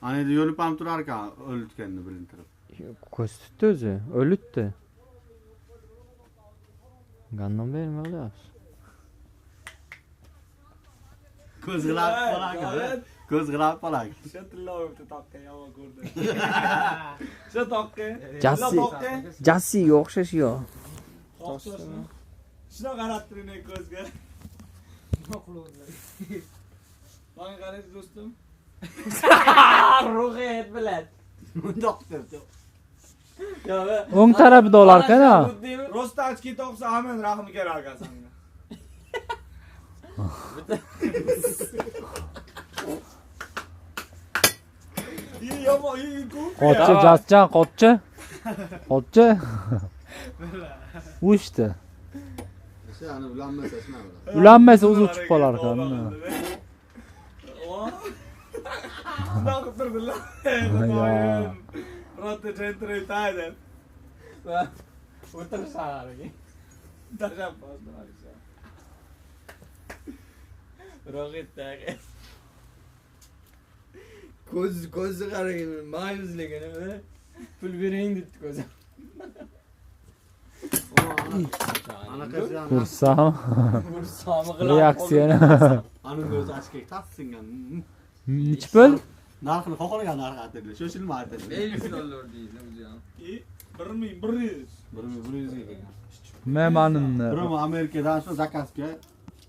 Ana yo'lib ham turar ekan, o'litganini bilintirib. Ko'z tutdi o'zi, o'litdi. Gandon berma o'lyapsiz. Ko'z g'ilab qolak. Ko'z g'ilab qolak. Shu tillovibdi toqqa yomon ko'rdi. Shu toqqa. Jassiga o'xshash yo. Shuna qarab turing ko'zga. Mana qarang do'stim. Ruhiyat bilan. Mundoq debdi. O'ng tarafida olarkan-a. Ro'stachki to'qsa amen rahmi kerak sanga. İyi yama iyi ku. Qochchi, Jasjan, qochchi. Qochchi. Ushdi. Ana ulanmasa shuna bo'ladi. Ulanmasa o'zi uchib qolar ekan. Naq turdilar. Rotte centro tayda. O'tirisharki. Dajab bosdi. Ro'g'itdagi. Ko'zi qarang, mayuzligini. Pul bering debdi ko'zi. Anaqasi Kursam. Kursami qilib. Reaksiyani. Ana ko'zi ochga tassingan. Nech pul? Narxini xohlagan narx aytdi. Shoshilmaydi. $50 deydi o'zi ham. 1100. 1100 ga kelgan. Me'manimni. Biroq Amerikadan shu zakazga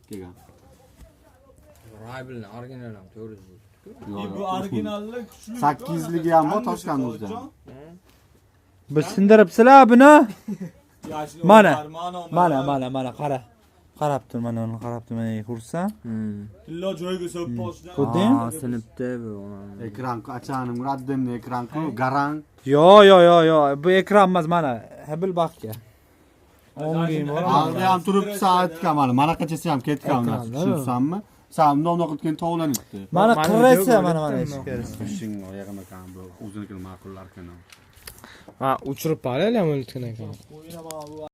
kelgan. Raybilni original ham 400. Bu orijinalli kuchli. 800 ligi ham bor Toshkentda. Biz sindiribsizlar buni. Mana qara. Qarab tur, mana uni qarab tur, mana kursam. Tillo joyga so'p boshdan. Ko'rding? Sinibdi bu. Ekran achanim Muraddinning ekran-ku garang. Yo. Bu ekran emas, mana. Habil baxga. O'ngim bor. Hozir ham turib soatga mana qachasi ham ketgan. Tushunsanmi? Sam nonoq qilgan tovlanibdi. Mana qirraysa, mana ishga. Ishing oyog'im ekan bu o'zinikini ma'qullar ekan. Ha, uchirib qolay, ham o'litgan ekan.